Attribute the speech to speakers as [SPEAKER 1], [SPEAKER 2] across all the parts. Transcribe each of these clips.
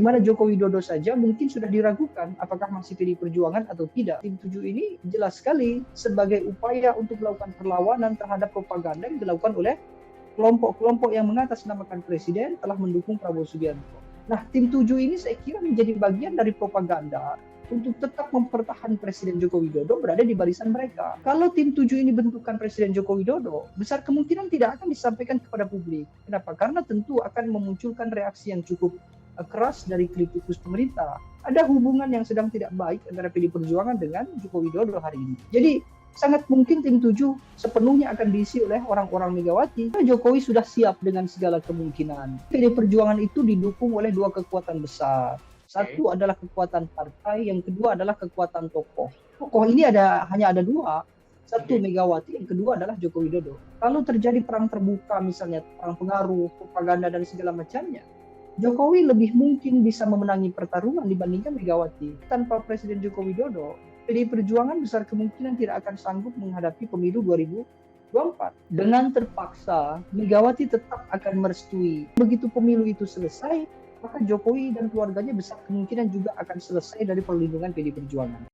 [SPEAKER 1] mana Joko Widodo saja mungkin sudah diragukan apakah masih PDI Perjuangan atau tidak. Tim 7 ini jelas sekali sebagai upaya untuk melakukan perlawanan terhadap propaganda yang dilakukan oleh kelompok-kelompok yang mengatasnamakan presiden telah mendukung Prabowo Subianto. Nah, tim 7 ini saya kira menjadi bagian dari propaganda untuk tetap mempertahankan Presiden Joko Widodo berada di barisan mereka. Kalau tim 7 ini bentukan Presiden Joko Widodo, besar kemungkinan tidak akan disampaikan kepada publik. Kenapa? Karena tentu akan memunculkan reaksi yang cukup keras dari kritikus pemerintah. Ada hubungan yang sedang tidak baik antara PDI Perjuangan dengan Joko Widodo hari ini. Jadi sangat mungkin tim 7 sepenuhnya akan diisi oleh orang-orang Megawati. Jokowi sudah siap dengan segala kemungkinan. PDI Perjuangan itu didukung oleh dua kekuatan besar. Satu adalah kekuatan partai, yang kedua adalah kekuatan tokoh. Tokoh ini hanya ada dua. Satu Megawati, yang kedua adalah Joko Widodo. Kalau terjadi perang terbuka misalnya, perang pengaruh, propaganda dan segala macamnya, Jokowi lebih mungkin bisa memenangi pertarungan dibandingkan Megawati. Tanpa Presiden Joko Widodo, PDI Perjuangan besar kemungkinan tidak akan sanggup menghadapi pemilu 2024. Dengan terpaksa, Megawati tetap akan merestui. Begitu pemilu itu selesai, maka Jokowi dan keluarganya besar kemungkinan juga akan selesai dari perlindungan PDI Perjuangan.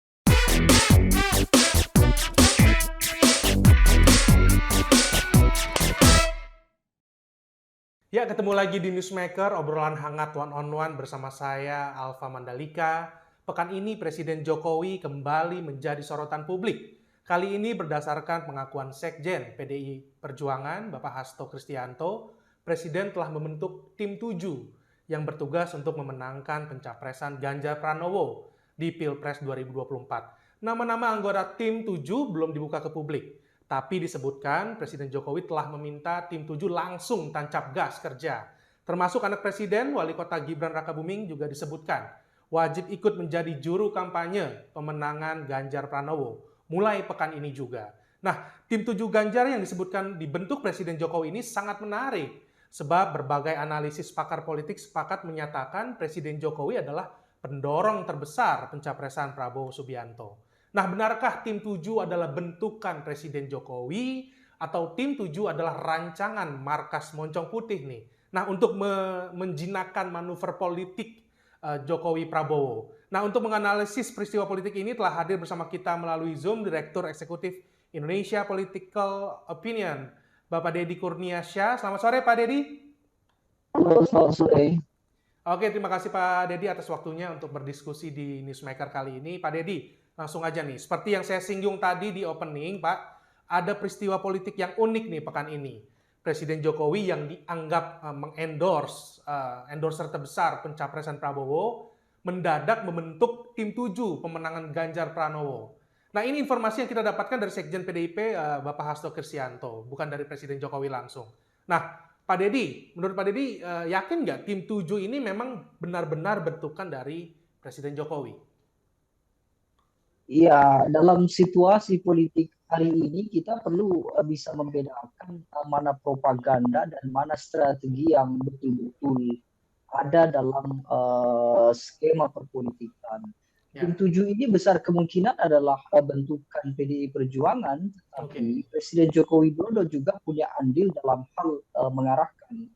[SPEAKER 2] Ya, ketemu lagi di Newsmaker, obrolan hangat one-on-one bersama saya, Alfa Mandalika. Pekan ini Presiden Jokowi kembali menjadi sorotan publik. Kali ini berdasarkan pengakuan Sekjen PDI Perjuangan, Bapak Hasto Kristianto, Presiden telah membentuk tim 7 yang bertugas untuk memenangkan pencapresan Ganjar Pranowo di Pilpres 2024. Nama-nama anggota tim 7 belum dibuka ke publik. Tapi disebutkan Presiden Jokowi telah meminta tim 7 langsung tancap gas kerja. Termasuk anak Presiden, Wali Kota Gibran Rakabuming juga disebutkan wajib ikut menjadi juru kampanye pemenangan Ganjar Pranowo mulai pekan ini juga. Nah, tim 7 Ganjar yang disebutkan dibentuk Presiden Jokowi ini sangat menarik. Sebab berbagai analisis pakar politik sepakat menyatakan Presiden Jokowi adalah pendorong terbesar pencapresan Prabowo Subianto. Nah, benarkah tim 7 adalah bentukan Presiden Jokowi atau tim 7 adalah rancangan markas moncong putih nih? Nah, untuk menjinakkan manuver politik Jokowi Prabowo. Nah, untuk menganalisis peristiwa politik ini telah hadir bersama kita melalui Zoom Direktur Eksekutif Indonesia Political Opinion, Bapak Deddy Kurniasyah. Selamat sore Pak Deddy.
[SPEAKER 1] Halo, selamat sore.
[SPEAKER 2] Oke, terima kasih Pak Deddy atas waktunya untuk berdiskusi di Newsmaker kali ini. Pak Deddy, langsung aja nih. Seperti yang saya singgung tadi di opening, Pak, ada peristiwa politik yang unik nih pekan ini. Presiden Jokowi yang dianggap endorser terbesar pencapresan Prabowo, mendadak membentuk tim 7 pemenangan Ganjar Pranowo. Nah, ini informasi yang kita dapatkan dari Sekjen PDIP, Bapak Hasto Kristianto, bukan dari Presiden Jokowi langsung. Nah, Pak Deddy, menurut Pak Deddy, yakin nggak tim 7 ini memang benar-benar bentukan dari Presiden Jokowi?
[SPEAKER 1] Iya, dalam situasi politik hari ini kita perlu bisa membedakan mana propaganda dan mana strategi yang betul-betul ada dalam skema perpolitikan. Tim 7 ini besar kemungkinan adalah bentukan PDI Perjuangan, tapi Presiden Joko Widodo juga punya andil dalam hal mengarahkan.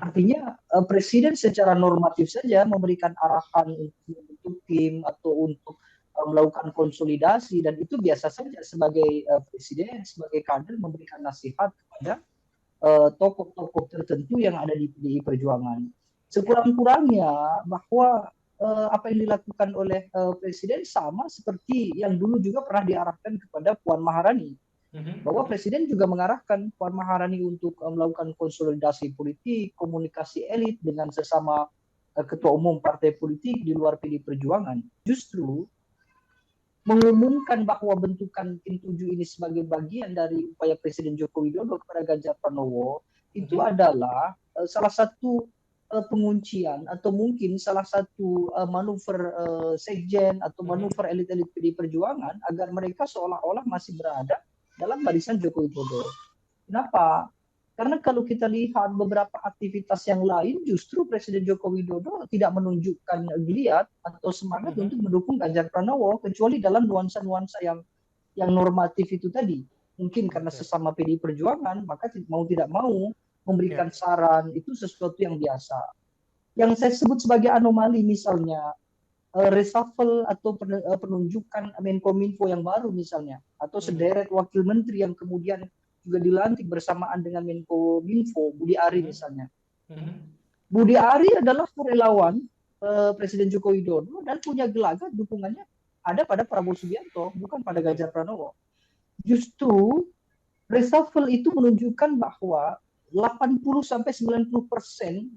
[SPEAKER 1] Artinya Presiden secara normatif saja memberikan arahan untuk membentuk tim atau untuk melakukan konsolidasi, dan itu biasa saja sebagai Presiden, sebagai kader memberikan nasihat kepada tokoh-tokoh tertentu yang ada di PDI Perjuangan. Sekurang-kurangnya bahwa apa yang dilakukan oleh Presiden sama seperti yang dulu juga pernah diarahkan kepada Puan Maharani. Bahwa Presiden juga mengarahkan Puan Maharani untuk melakukan konsolidasi politik, komunikasi elit dengan sesama ketua umum partai politik di luar PDI Perjuangan. Justru mengumumkan bahwa bentukan tim 7 ini sebagai bagian dari upaya Presiden Joko Widodo kepada Ganjar Pranowo itu adalah salah satu penguncian atau mungkin salah satu manuver sekjen atau manuver elit-elit PDI Perjuangan agar mereka seolah-olah masih berada dalam barisan Joko Widodo. Kenapa? Karena kalau kita lihat beberapa aktivitas yang lain, justru Presiden Joko Widodo tidak menunjukkan geliat atau semangat untuk mendukung Ganjar Pranowo, kecuali dalam nuansa-nuansa yang normatif itu tadi. Mungkin karena sesama PDI Perjuangan, maka mau tidak mau memberikan saran itu sesuatu yang biasa. Yang saya sebut sebagai anomali misalnya reshuffle atau penunjukan Menkominfo yang baru misalnya, atau sederet wakil menteri yang kemudian juga dilantik bersamaan dengan Menkominfo, Budi Ari misalnya. Budi Ari adalah relawan Presiden Joko Widodo dan punya gelagat dukungannya ada pada Prabowo Subianto, bukan pada Ganjar Pranowo. Justru reshuffle itu menunjukkan bahwa 80-90%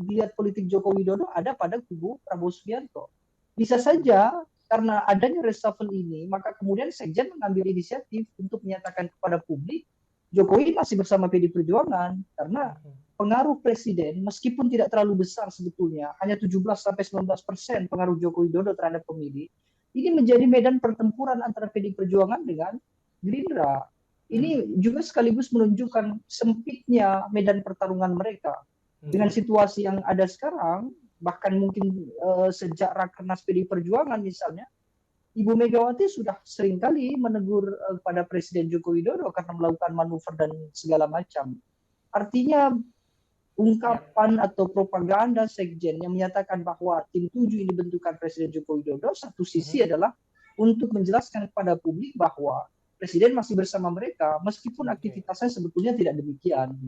[SPEAKER 1] dilihat politik Joko Widodo ada pada kubu Prabowo Subianto. Bisa saja karena adanya reshuffle ini, maka kemudian Sekjen mengambil inisiatif untuk menyatakan kepada publik Jokowi masih bersama PD Perjuangan karena pengaruh presiden meskipun tidak terlalu besar sebetulnya, hanya 17-19% pengaruh Joko Widodo terhadap pemilih, ini menjadi medan pertempuran antara PD Perjuangan dengan Gerindra. Ini juga sekaligus menunjukkan sempitnya medan pertarungan mereka. Dengan situasi yang ada sekarang, bahkan mungkin sejak Rakernas PD Perjuangan misalnya, Ibu Megawati sudah seringkali menegur pada Presiden Joko Widodo karena melakukan manuver dan segala macam. Artinya ungkapan atau propaganda Sekjen yang menyatakan bahwa tim 7 ini bentukan Presiden Joko Widodo, satu sisi adalah untuk menjelaskan kepada publik bahwa Presiden masih bersama mereka, meskipun aktivitasnya sebetulnya tidak demikian.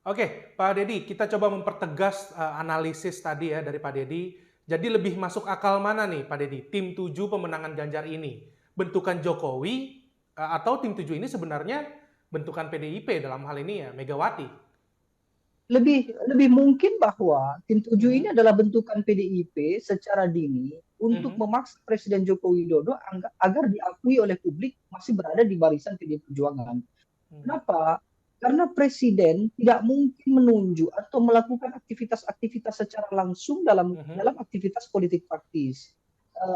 [SPEAKER 2] Oke, Pak Deddy, kita coba mempertegas analisis tadi ya dari Pak Deddy. Jadi lebih masuk akal mana nih Pak Deddy, tim 7 pemenangan Ganjar ini? Bentukan Jokowi atau tim 7 ini sebenarnya bentukan PDIP dalam hal ini ya, Megawati?
[SPEAKER 1] Lebih mungkin bahwa tim 7 ini adalah bentukan PDIP secara dini untuk memaksa Presiden Joko Widodo agar diakui oleh publik masih berada di barisan PDI Perjuangan. Kenapa? Karena Presiden tidak mungkin menunjuk atau melakukan aktivitas-aktivitas secara langsung dalam aktivitas politik praktis.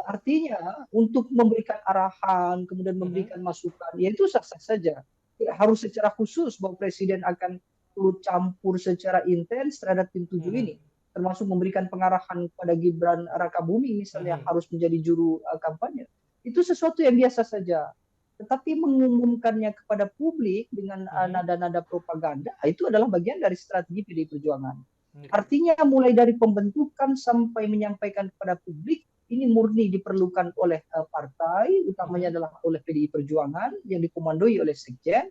[SPEAKER 1] Artinya untuk memberikan arahan, kemudian memberikan masukan, ya itu sah-sah saja. Tidak harus secara khusus bahwa Presiden akan turut campur secara intens terhadap tim 7 ini, termasuk memberikan pengarahan kepada Gibran Rakabuming misalnya harus menjadi juru kampanye. Itu sesuatu yang biasa saja. Tetapi mengumumkannya kepada publik dengan nada-nada propaganda, itu adalah bagian dari strategi PDI Perjuangan. Artinya mulai dari pembentukan sampai menyampaikan kepada publik, ini murni diperlukan oleh partai, utamanya adalah oleh PDI Perjuangan yang dikomandoi oleh Sekjen,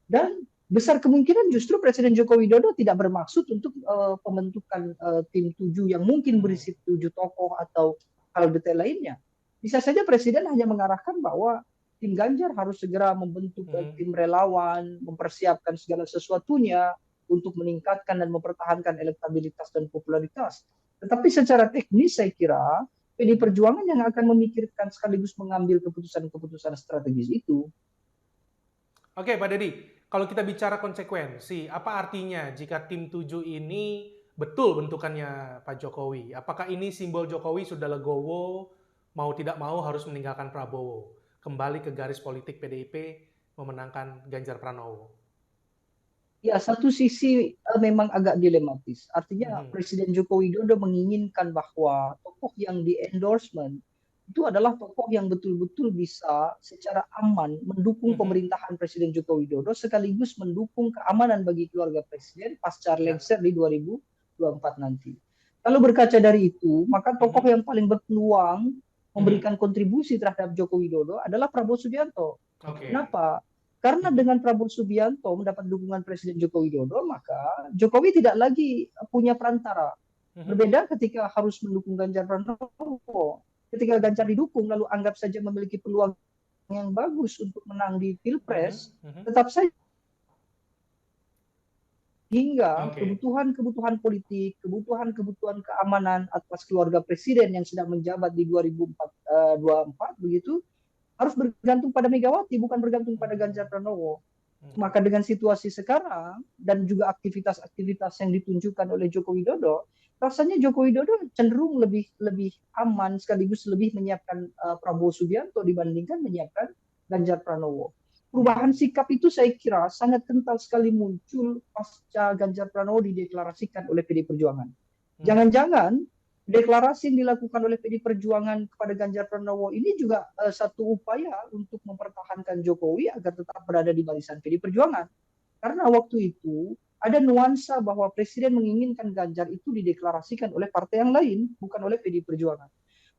[SPEAKER 1] dan besar kemungkinan justru Presiden Joko Widodo tidak bermaksud untuk pembentukan tim 7 yang mungkin berisi 7 tokoh atau hal detail lainnya. Bisa saja Presiden hanya mengarahkan bahwa tim Ganjar harus segera membentuk tim relawan, mempersiapkan segala sesuatunya untuk meningkatkan dan mempertahankan elektabilitas dan popularitas. Tetapi secara teknis saya kira PDI Perjuangan yang akan memikirkan sekaligus mengambil keputusan-keputusan strategis itu.
[SPEAKER 2] Oke, Pak Deddy, kalau kita bicara konsekuensi, apa artinya jika tim 7 ini betul bentukannya Pak Jokowi? Apakah ini simbol Jokowi sudah legowo, mau tidak mau harus meninggalkan Prabowo? Kembali ke garis politik PDIP memenangkan Ganjar Pranowo.
[SPEAKER 1] Ya, satu sisi memang agak dilematis. Artinya Presiden Joko Widodo menginginkan bahwa tokoh yang di-endorsement itu adalah tokoh yang betul-betul bisa secara aman mendukung pemerintahan Presiden Joko Widodo sekaligus mendukung keamanan bagi keluarga Presiden pasca lengser di 2024 nanti. Kalau berkaca dari itu, maka tokoh yang paling berpeluang memberikan kontribusi terhadap Joko Widodo adalah Prabowo Subianto. Kenapa? Karena dengan Prabowo Subianto mendapat dukungan Presiden Joko Widodo, maka Jokowi tidak lagi punya perantara. Berbeda ketika harus mendukung Ganjar Pranowo. Ketika Ganjar didukung, lalu anggap saja memiliki peluang yang bagus untuk menang di Pilpres, tetap saja hingga kebutuhan-kebutuhan politik, kebutuhan-kebutuhan keamanan atas keluarga presiden yang sedang menjabat di 2024 begitu harus bergantung pada Megawati, bukan bergantung pada Ganjar Pranowo. Maka dengan situasi sekarang dan juga aktivitas-aktivitas yang ditunjukkan oleh Joko Widodo, rasanya Joko Widodo cenderung lebih aman sekaligus lebih menyiapkan Prabowo Subianto dibandingkan menyiapkan Ganjar Pranowo. Perubahan sikap itu saya kira sangat kental sekali muncul pasca Ganjar Pranowo dideklarasikan oleh PDI Perjuangan. Jangan-jangan deklarasi yang dilakukan oleh PDI Perjuangan kepada Ganjar Pranowo ini juga satu upaya untuk mempertahankan Jokowi agar tetap berada di barisan PDI Perjuangan. Karena waktu itu ada nuansa bahwa Presiden menginginkan Ganjar itu dideklarasikan oleh partai yang lain, bukan oleh PDI Perjuangan.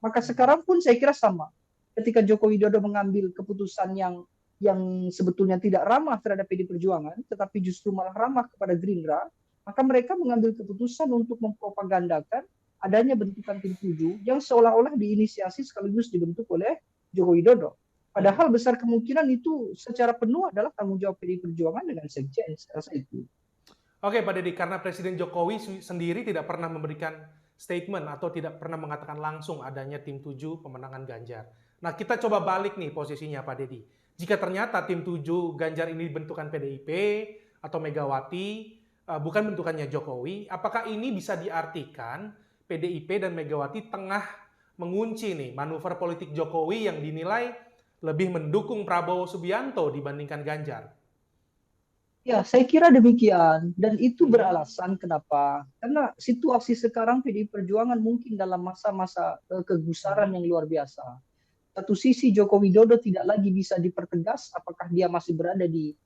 [SPEAKER 1] Maka sekarang pun saya kira sama. Ketika Joko Widodo mengambil keputusan yang sebetulnya tidak ramah terhadap PDI Perjuangan, tetapi justru malah ramah kepada Gerindra, maka mereka mengambil keputusan untuk mempropagandakan adanya bentukan tim 7 yang seolah-olah diinisiasi sekaligus dibentuk oleh Joko Widodo. Padahal besar kemungkinan itu secara penuh adalah tanggung jawab PDI Perjuangan dengan Sekjen, saya rasa itu.
[SPEAKER 2] Oke, Pak Deddy, karena Presiden Jokowi sendiri tidak pernah memberikan statement atau tidak pernah mengatakan langsung adanya tim 7 pemenangan Ganjar. Nah, kita coba balik nih posisinya, Pak Deddy. Jika ternyata tim 7 Ganjar ini bentukan PDIP atau Megawati, bukan bentukannya Jokowi, apakah ini bisa diartikan PDIP dan Megawati tengah mengunci nih manuver politik Jokowi yang dinilai lebih mendukung Prabowo Subianto dibandingkan Ganjar?
[SPEAKER 1] Ya, saya kira demikian. Dan itu beralasan kenapa. Karena situasi sekarang PDI Perjuangan mungkin dalam masa-masa kegusaran yang luar biasa. Satu sisi Joko Widodo tidak lagi bisa dipertegas apakah dia masih berada di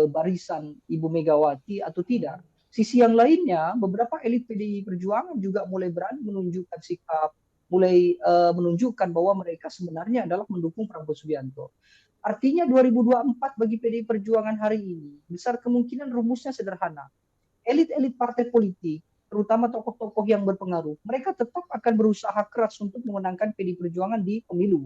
[SPEAKER 1] barisan Ibu Megawati atau tidak. Sisi yang lainnya, beberapa elit PDI Perjuangan juga mulai berani menunjukkan sikap, mulai menunjukkan bahwa mereka sebenarnya adalah mendukung Prabowo Subianto. Artinya 2024 bagi PDI Perjuangan hari ini, besar kemungkinan rumusnya sederhana. Elit-elit partai politik, terutama tokoh-tokoh yang berpengaruh, mereka tetap akan berusaha keras untuk memenangkan PDI Perjuangan di pemilu.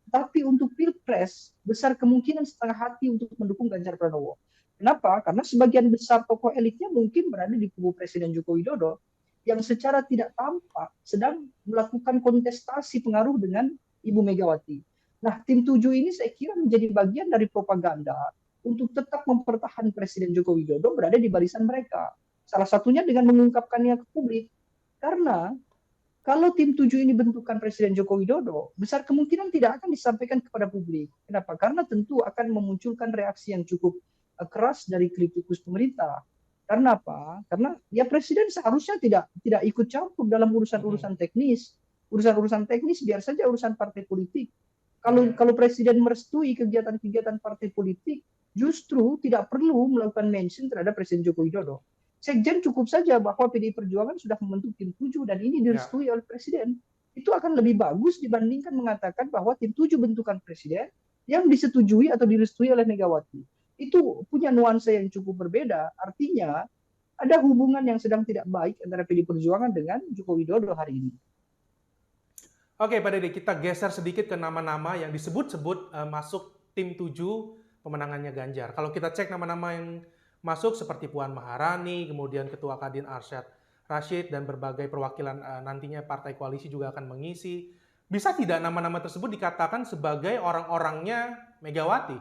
[SPEAKER 1] Tapi untuk Pilpres, besar kemungkinan setengah hati untuk mendukung Ganjar Pranowo. Kenapa? Karena sebagian besar tokoh elitnya mungkin berada di kubu Presiden Joko Widodo yang secara tidak tampak sedang melakukan kontestasi pengaruh dengan Ibu Megawati. Nah, tim 7 ini saya kira menjadi bagian dari propaganda untuk tetap mempertahankan Presiden Joko Widodo berada di barisan mereka. Salah satunya dengan mengungkapkannya ke publik. Karena kalau tim 7 ini bentukan Presiden Joko Widodo, besar kemungkinan tidak akan disampaikan kepada publik. Kenapa? Karena tentu akan memunculkan reaksi yang cukup keras dari kritikus pemerintah. Karena apa? Karena ya Presiden seharusnya tidak ikut campur dalam urusan-urusan teknis. Urusan-urusan teknis biar saja urusan partai politik. Kalau Presiden merestui kegiatan-kegiatan partai politik, justru tidak perlu melakukan mention terhadap Presiden Joko Widodo. Sekjen cukup saja bahwa PDI Perjuangan sudah membentuk tim 7 dan ini direstui oleh Presiden. Itu akan lebih bagus dibandingkan mengatakan bahwa tim 7 bentukan Presiden yang disetujui atau direstui oleh Megawati. Itu punya nuansa yang cukup berbeda. Artinya ada hubungan yang sedang tidak baik antara PDI Perjuangan dengan Joko Widodo hari ini.
[SPEAKER 2] Oke, Pak Dede, kita geser sedikit ke nama-nama yang disebut-sebut masuk tim 7 pemenangannya Ganjar. Kalau kita cek nama-nama yang masuk seperti Puan Maharani, kemudian Ketua Kadin Arsyad Rashid, dan berbagai perwakilan nantinya partai koalisi juga akan mengisi. Bisa tidak nama-nama tersebut dikatakan sebagai orang-orangnya Megawati?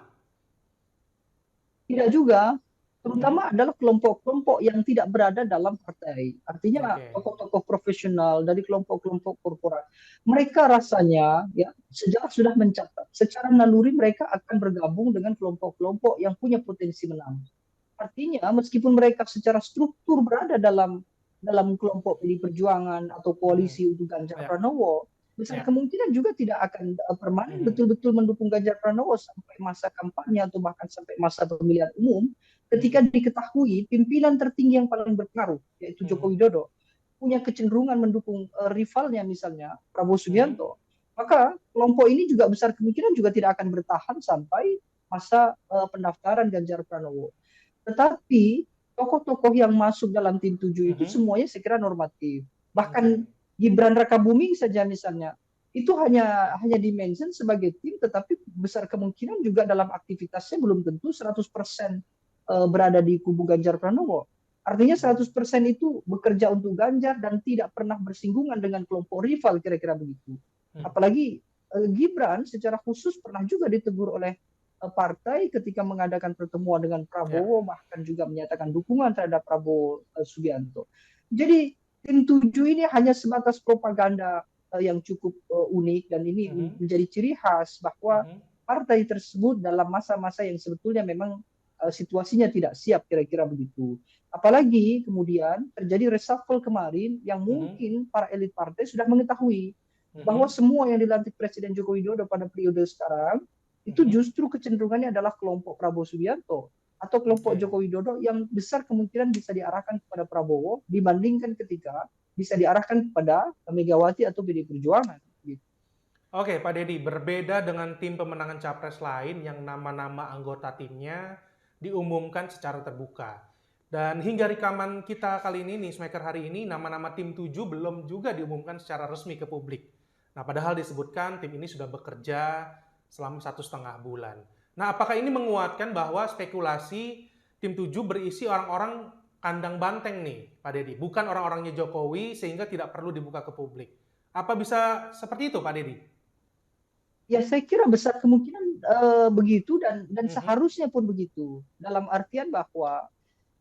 [SPEAKER 1] Tidak juga. Terutama adalah kelompok-kelompok yang tidak berada dalam partai. Artinya tokoh-tokoh profesional dari kelompok-kelompok korporat. Mereka rasanya ya sejarah sudah mencatat secara naluri mereka akan bergabung dengan kelompok-kelompok yang punya potensi menang. Artinya meskipun mereka secara struktur berada dalam kelompok PDI Perjuangan atau koalisi untuk Ganjar Pranowo, besar kemungkinan juga tidak akan permanen betul-betul mendukung Ganjar Pranowo sampai masa kampanye atau bahkan sampai masa pemilihan umum, ketika diketahui pimpinan tertinggi yang paling berpengaruh, yaitu Joko Widodo, punya kecenderungan mendukung rivalnya misalnya Prabowo Subianto, maka kelompok ini juga besar kemungkinan juga tidak akan bertahan sampai masa pendaftaran Ganjar Pranowo. Tetapi tokoh-tokoh yang masuk dalam tim 7 itu semuanya saya kira normatif. Bahkan Gibran Rakabuming saja misalnya, itu hanya dimention sebagai tim, tetapi besar kemungkinan juga dalam aktivitasnya belum tentu 100% berada di kubu Ganjar Pranowo. Artinya 100% itu bekerja untuk Ganjar dan tidak pernah bersinggungan dengan kelompok rival, kira-kira begitu. Apalagi Gibran secara khusus pernah juga ditegur oleh partai ketika mengadakan pertemuan dengan Prabowo, bahkan juga menyatakan dukungan terhadap Prabowo Subianto. Jadi tim 7 ini hanya sebatas propaganda yang cukup unik, dan ini menjadi ciri khas bahwa partai tersebut dalam masa-masa yang sebetulnya memang situasinya tidak siap, kira-kira begitu. Apalagi kemudian terjadi reshuffle kemarin yang mungkin para elit partai sudah mengetahui bahwa semua yang dilantik Presiden Joko Widodo pada periode sekarang itu justru kecenderungannya adalah kelompok Prabowo Subianto. atau kelompok
[SPEAKER 2] Oke.
[SPEAKER 1] Joko Widodo yang besar kemungkinan bisa diarahkan kepada Prabowo dibandingkan ketika bisa diarahkan kepada Megawati atau PD Perjuangan. Gitu.
[SPEAKER 2] Oke, Pak Deddy, berbeda dengan tim pemenangan capres lain yang nama-nama anggota timnya diumumkan secara terbuka. Dan hingga rekaman kita kali ini, Newsmaker hari ini, nama-nama tim 7 belum juga diumumkan secara resmi ke publik. Nah, padahal disebutkan tim ini sudah bekerja selama 1,5 bulan. Nah, apakah ini menguatkan bahwa spekulasi tim 7 berisi orang-orang kandang banteng nih, Pak Deddy? Bukan orang-orangnya Jokowi sehingga tidak perlu dibuka ke publik. Apa bisa seperti itu, Pak Deddy?
[SPEAKER 1] Ya saya kira besar kemungkinan begitu dan
[SPEAKER 2] Mhm.
[SPEAKER 1] seharusnya pun begitu. Dalam artian bahwa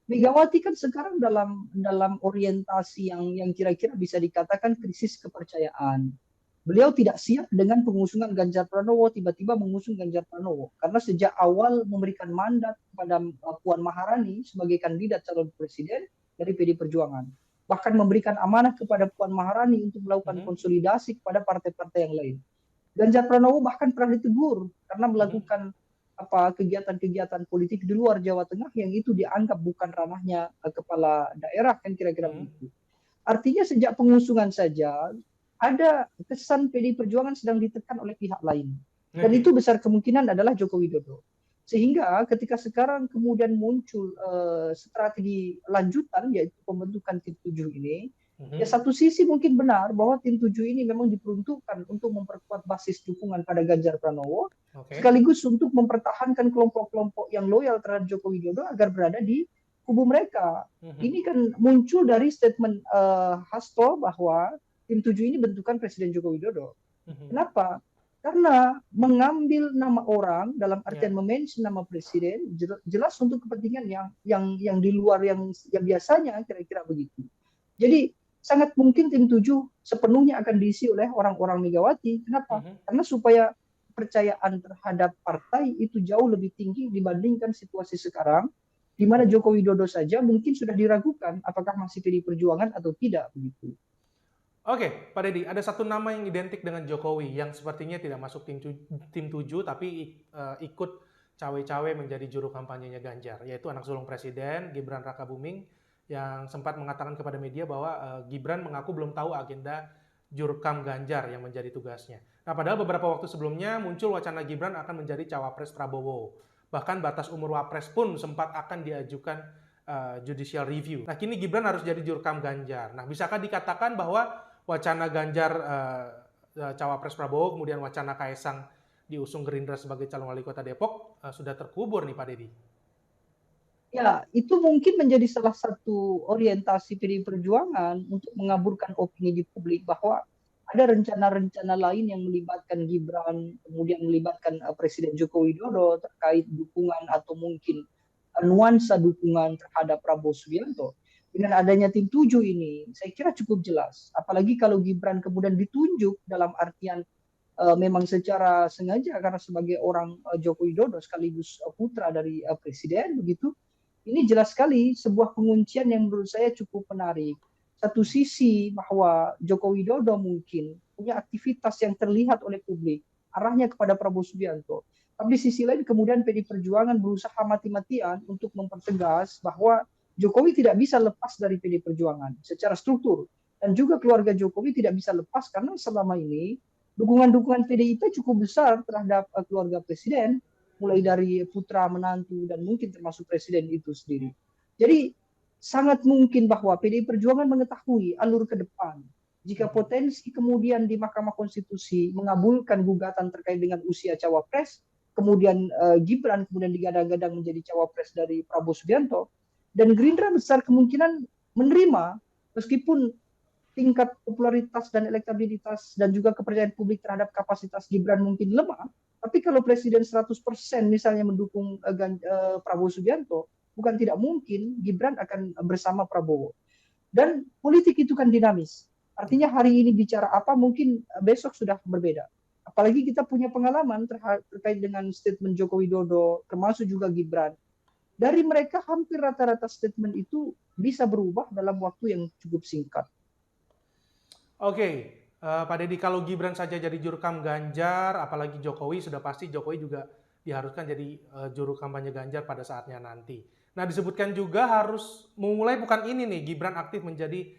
[SPEAKER 1] Megawati kan sekarang dalam orientasi yang kira-kira bisa dikatakan krisis kepercayaan. Beliau tidak siap dengan pengusungan Ganjar Pranowo, tiba-tiba mengusung Ganjar Pranowo. Karena sejak awal memberikan mandat kepada Puan Maharani sebagai kandidat calon presiden dari PD Perjuangan. Bahkan memberikan amanah kepada Puan Maharani untuk melakukan
[SPEAKER 2] Mhm.
[SPEAKER 1] konsolidasi kepada partai-partai yang lain. Ganjar Pranowo bahkan pernah ditegur karena
[SPEAKER 2] Mhm.
[SPEAKER 1] melakukan kegiatan-kegiatan politik di luar Jawa Tengah yang itu dianggap bukan ranahnya kepala daerah kan kira-kira
[SPEAKER 2] Mhm.
[SPEAKER 1] begitu. Artinya sejak pengusungan saja ada kesan PDI Perjuangan sedang ditekan oleh pihak lain. Dan itu
[SPEAKER 2] Oke.
[SPEAKER 1] besar kemungkinan adalah Joko Widodo. Sehingga ketika sekarang kemudian muncul strategi lanjutan yaitu pembentukan tim 7 ini, ya
[SPEAKER 2] Mhm.
[SPEAKER 1] satu sisi mungkin benar bahwa tim 7 ini memang diperuntukkan untuk memperkuat basis dukungan pada Ganjar Pranowo,
[SPEAKER 2] Oke.
[SPEAKER 1] sekaligus untuk mempertahankan kelompok-kelompok yang loyal terhadap Joko Widodo agar berada di kubu mereka.
[SPEAKER 2] Mhm.
[SPEAKER 1] Ini kan muncul dari statement Hasto bahwa tim 7 ini bentukan Presiden Joko Widodo.
[SPEAKER 2] Mhm.
[SPEAKER 1] Kenapa? Karena mengambil nama orang dalam artian
[SPEAKER 2] Ya.
[SPEAKER 1] mention nama presiden jelas untuk kepentingan yang di luar yang biasanya kira-kira begitu. Jadi sangat mungkin tim 7 sepenuhnya akan diisi oleh orang-orang Megawati. Kenapa?
[SPEAKER 2] Mhm.
[SPEAKER 1] Karena supaya kepercayaan terhadap partai itu jauh lebih tinggi dibandingkan situasi sekarang, di mana
[SPEAKER 2] Mhm.
[SPEAKER 1] Joko Widodo saja mungkin sudah diragukan apakah masih PD Perjuangan atau tidak begitu.
[SPEAKER 2] Oke, Pak Deddy, ada satu nama yang identik dengan Jokowi yang sepertinya tidak masuk tim 7 tapi ikut cawe-cawe menjadi juru kampanyenya Ganjar, yaitu anak sulung Presiden Gibran Rakabuming yang sempat mengatakan kepada media bahwa Gibran mengaku belum tahu agenda jurkam Ganjar yang menjadi tugasnya. Nah, padahal beberapa waktu sebelumnya muncul wacana Gibran akan menjadi cawapres Prabowo. Bahkan batas umur wapres pun sempat akan diajukan judicial review. Nah, kini Gibran harus jadi jurkam Ganjar. Nah, bisakah dikatakan bahwa wacana Ganjar cawapres Prabowo, kemudian wacana Kaisang diusung Gerindra sebagai calon wali kota Depok sudah terkubur nih Pak Deddy.
[SPEAKER 1] Ya, itu mungkin menjadi salah satu orientasi PDI Perjuangan untuk mengaburkan opini di publik bahwa ada rencana-rencana lain yang melibatkan Gibran, kemudian melibatkan Presiden Joko Widodo terkait dukungan atau mungkin nuansa dukungan terhadap Prabowo Subianto. Dengan adanya tim 7 ini, saya kira cukup jelas. Apalagi kalau Gibran kemudian ditunjuk dalam artian memang secara sengaja karena sebagai orang Joko Widodo sekaligus putra dari Presiden begitu, ini jelas sekali sebuah penguncian yang menurut saya cukup menarik. Satu sisi bahwa Joko Widodo mungkin punya aktivitas yang terlihat oleh publik, arahnya kepada Prabowo Subianto. Tapi di sisi lain kemudian PD Perjuangan berusaha mati-matian untuk mempertegas bahwa Jokowi tidak bisa lepas dari PD Perjuangan secara struktur. Dan juga keluarga Jokowi tidak bisa lepas karena selama ini dukungan-dukungan PDIP cukup besar terhadap keluarga presiden mulai dari putra menantu dan mungkin termasuk presiden itu sendiri. Jadi sangat mungkin bahwa PDI Perjuangan mengetahui alur ke depan. Jika potensi kemudian di Mahkamah Konstitusi mengabulkan gugatan terkait dengan usia cawapres, kemudian Gibran kemudian digadang-gadang menjadi cawapres dari Prabowo Subianto, dan Gerindra besar kemungkinan menerima meskipun tingkat popularitas dan elektabilitas dan juga kepercayaan publik terhadap kapasitas Gibran mungkin lemah, tapi kalau Presiden 100% misalnya mendukung Prabowo Subianto, bukan tidak mungkin Gibran akan bersama Prabowo. Dan politik itu kan dinamis. Artinya hari ini bicara apa mungkin besok sudah berbeda. Apalagi kita punya pengalaman terkait dengan statement Joko Widodo, termasuk juga Gibran. Dari mereka hampir rata-rata statement itu bisa berubah dalam waktu yang cukup singkat.
[SPEAKER 2] Oke, Pak Deddy, kalau Gibran saja jadi jurkam Ganjar, apalagi Jokowi, sudah pasti Jokowi juga diharuskan jadi juru kampanye Ganjar pada saatnya nanti. Nah, disebutkan juga harus memulai bukan ini nih, Gibran aktif menjadi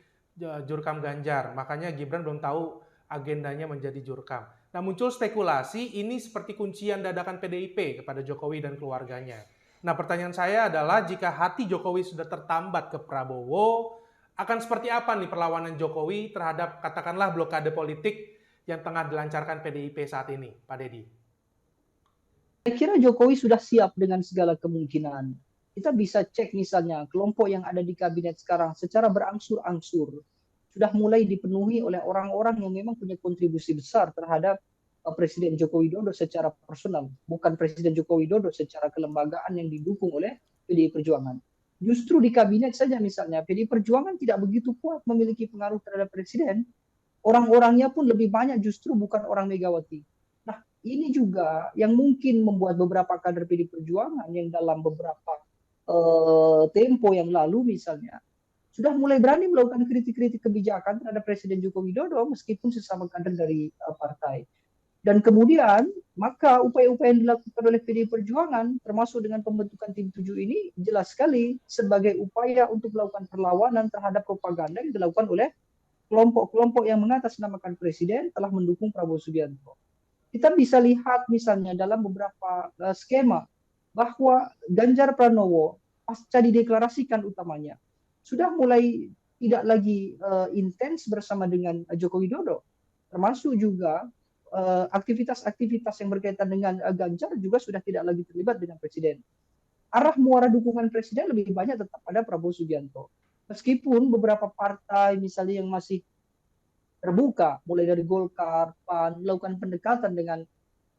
[SPEAKER 2] jurkam Ganjar. Makanya Gibran belum tahu agendanya menjadi jurkam. Nah, muncul spekulasi ini seperti kuncian dadakan PDIP kepada Jokowi dan keluarganya. Nah, pertanyaan saya adalah jika hati Jokowi sudah tertambat ke Prabowo, akan seperti apa nih perlawanan Jokowi terhadap katakanlah blokade politik yang tengah dilancarkan PDIP saat ini, Pak Deddy?
[SPEAKER 1] Saya kira Jokowi sudah siap dengan segala kemungkinan. Kita bisa cek misalnya kelompok yang ada di kabinet sekarang secara berangsur-angsur sudah mulai dipenuhi oleh orang-orang yang memang punya kontribusi besar terhadap Presiden Joko Widodo secara personal, bukan Presiden Joko Widodo secara kelembagaan yang didukung oleh PDI Perjuangan. Justru di kabinet saja misalnya PDI Perjuangan tidak begitu kuat memiliki pengaruh terhadap Presiden. Orang-orangnya pun lebih banyak justru bukan orang Megawati. Nah, ini juga yang mungkin membuat beberapa kader PDI Perjuangan yang dalam beberapa tempo yang lalu misalnya sudah mulai berani melakukan kritik-kritik kebijakan terhadap Presiden Joko Widodo meskipun sesama kader dari partai. Dan kemudian maka upaya-upaya yang dilakukan oleh PDI Perjuangan termasuk dengan pembentukan tim 7 ini jelas sekali sebagai upaya untuk melakukan perlawanan terhadap propaganda yang dilakukan oleh kelompok-kelompok yang mengatasnamakan Presiden telah mendukung Prabowo Subianto. Kita bisa lihat misalnya dalam beberapa skema bahwa Ganjar Pranowo pasca dideklarasikan utamanya sudah mulai tidak lagi intens bersama dengan Joko Widodo, termasuk juga aktivitas-aktivitas yang berkaitan dengan Ganjar juga sudah tidak lagi terlibat dengan Presiden. Arah muara dukungan Presiden lebih banyak tetap pada Prabowo Subianto. Meskipun beberapa partai misalnya yang masih terbuka, mulai dari Golkar, PAN, melakukan pendekatan dengan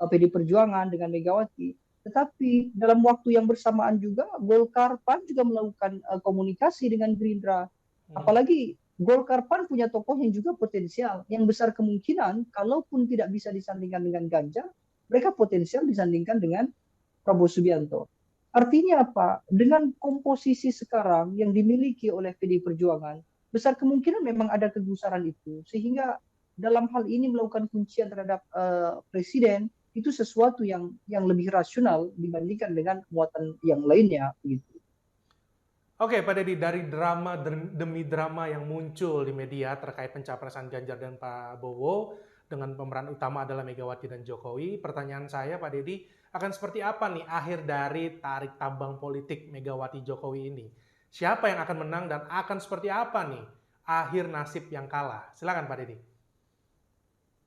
[SPEAKER 1] PDI Perjuangan, dengan Megawati, tetapi dalam waktu yang bersamaan juga Golkar, PAN juga melakukan komunikasi dengan Gerindra. Apalagi Golkar, PAN punya tokoh yang juga potensial, yang besar kemungkinan kalaupun tidak bisa disandingkan dengan Ganjar, mereka potensial disandingkan dengan Prabowo Subianto. Artinya apa? Dengan komposisi sekarang yang dimiliki oleh PDI Perjuangan, besar kemungkinan memang ada kegusaran itu, sehingga dalam hal ini melakukan kuncian terhadap Presiden itu sesuatu yang lebih rasional dibandingkan dengan muatan yang lainnya gitu.
[SPEAKER 2] Oke, Pak Deddy, dari drama demi drama yang muncul di media terkait pencapresan Ganjar dan Prabowo dengan pemeran utama adalah Megawati dan Jokowi, pertanyaan saya, Pak Deddy, akan seperti apa nih akhir dari tarik tambang politik Megawati Jokowi ini? Siapa yang akan menang dan akan seperti apa nih akhir nasib yang kalah? Silakan, Pak Deddy.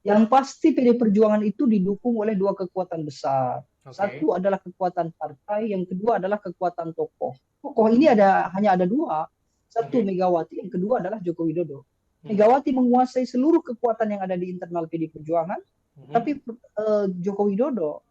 [SPEAKER 1] Yang pasti PDI Perjuangan itu didukung oleh dua kekuatan besar.
[SPEAKER 2] Oke.
[SPEAKER 1] Satu adalah kekuatan partai, yang kedua adalah kekuatan tokoh. Tokoh ini hanya ada dua. Satu Megawati, yang kedua adalah Joko Widodo. Megawati menguasai seluruh kekuatan yang ada di internal PDI Perjuangan, tapi Joko Widodo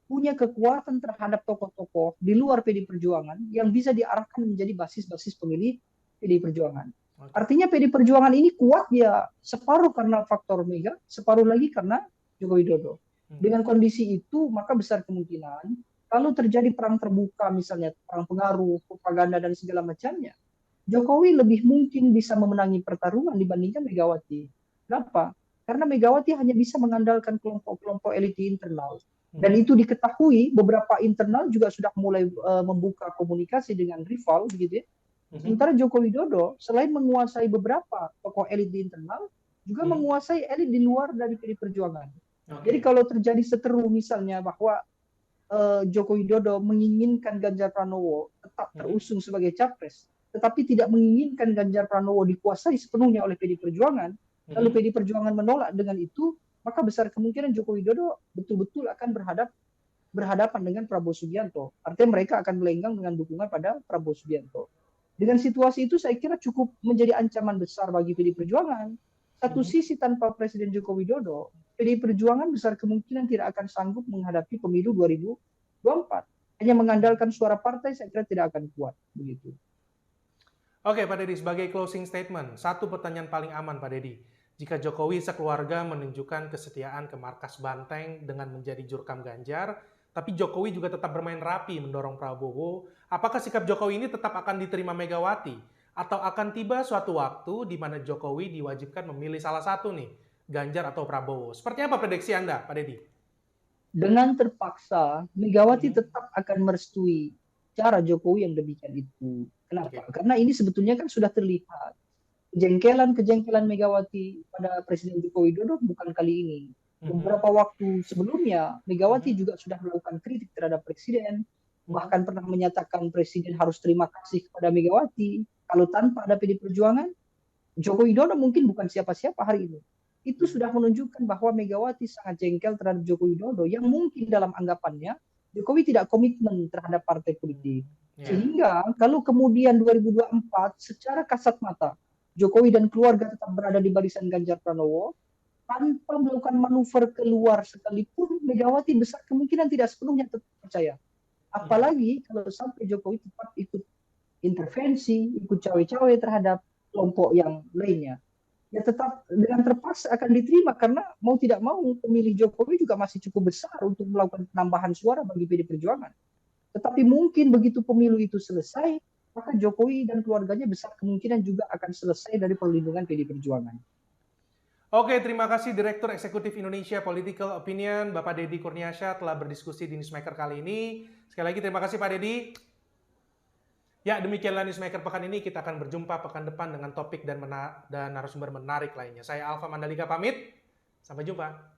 [SPEAKER 1] punya kekuatan terhadap tokoh-tokoh di luar PDI Perjuangan yang bisa diarahkan menjadi basis-basis pemilih PDI Perjuangan. Artinya PDI Perjuangan ini kuat ya separuh karena faktor Mega, separuh lagi karena Joko Widodo. Dengan kondisi itu maka besar kemungkinan kalau terjadi perang terbuka misalnya perang pengaruh, propaganda dan segala macamnya, Jokowi lebih mungkin bisa memenangi pertarungan dibandingkan Megawati. Kenapa? Karena Megawati hanya bisa mengandalkan kelompok-kelompok elit di internal. Dan itu diketahui beberapa internal juga sudah mulai membuka komunikasi dengan rival begitu ya. Sementara Joko Widodo selain menguasai beberapa tokoh elit di internal, juga menguasai elit di luar dari PDI Perjuangan. Jadi kalau terjadi seteru misalnya bahwa Joko Widodo menginginkan Ganjar Pranowo tetap terusung sebagai capres, tetapi tidak menginginkan Ganjar Pranowo dikuasai sepenuhnya oleh PDI Perjuangan, lalu PDI Perjuangan menolak dengan itu, maka besar kemungkinan Joko Widodo betul-betul akan berhadapan dengan Prabowo Subianto. Artinya mereka akan melenggang dengan dukungan pada Prabowo Subianto. Dengan situasi itu saya kira cukup menjadi ancaman besar bagi PDI Perjuangan. Satu sisi tanpa Presiden Joko Widodo, PDI Perjuangan besar kemungkinan tidak akan sanggup menghadapi pemilu 2024. Hanya mengandalkan suara partai saya kira tidak akan kuat begitu.
[SPEAKER 2] Oke, Pak Deddy, sebagai closing statement, satu pertanyaan paling aman, Pak Deddy. Jika Jokowi sekeluarga menunjukkan kesetiaan ke markas Banteng dengan menjadi jurkam Ganjar, tapi Jokowi juga tetap bermain rapi mendorong Prabowo, apakah sikap Jokowi ini tetap akan diterima Megawati? Atau akan tiba suatu waktu di mana Jokowi diwajibkan memilih salah satu nih, Ganjar atau Prabowo? Seperti apa prediksi Anda, Pak Deddy?
[SPEAKER 1] dengan terpaksa Megawati tetap akan merestui cara Jokowi yang demikian itu. Kenapa? Karena ini sebetulnya kan sudah terlihat kejengkelan Megawati pada Presiden Joko Widodo bukan kali ini. Beberapa waktu sebelumnya Megawati juga sudah melakukan kritik terhadap Presiden, bahkan pernah menyatakan Presiden harus terima kasih kepada Megawati. Kalau tanpa ada PD Perjuangan, Joko Widodo mungkin bukan siapa-siapa hari ini. Itu sudah menunjukkan bahwa Megawati sangat jengkel terhadap Joko Widodo yang mungkin dalam anggapannya Jokowi tidak komitmen terhadap partai politik. Sehingga kalau kemudian 2024 secara kasat mata Jokowi dan keluarga tetap berada di barisan Ganjar Pranowo, tanpa melakukan manuver keluar sekalipun, Megawati besar kemungkinan tidak sepenuhnya tetap percaya. Apalagi kalau sampai Jokowi tetap ikut intervensi, ikut cawe-cawe terhadap kelompok yang lainnya. Ya tetap dengan terpaksa akan diterima karena mau tidak mau pemilih Jokowi juga masih cukup besar untuk melakukan penambahan suara bagi PD Perjuangan. Tetapi mungkin begitu pemilu itu selesai, maka Jokowi dan keluarganya besar kemungkinan juga akan selesai dari perlindungan PD Perjuangan.
[SPEAKER 2] Oke, terima kasih Direktur Eksekutif Indonesia Political Opinion, Bapak Deddy Kurniasyah telah berdiskusi di Newsmaker kali ini. Sekali lagi terima kasih Pak Deddy. Ya, demikianlah Newsmaker pekan ini. Kita akan berjumpa pekan depan dengan topik dan narasumber menarik lainnya. Saya Alfa Mandalika pamit. Sampai jumpa.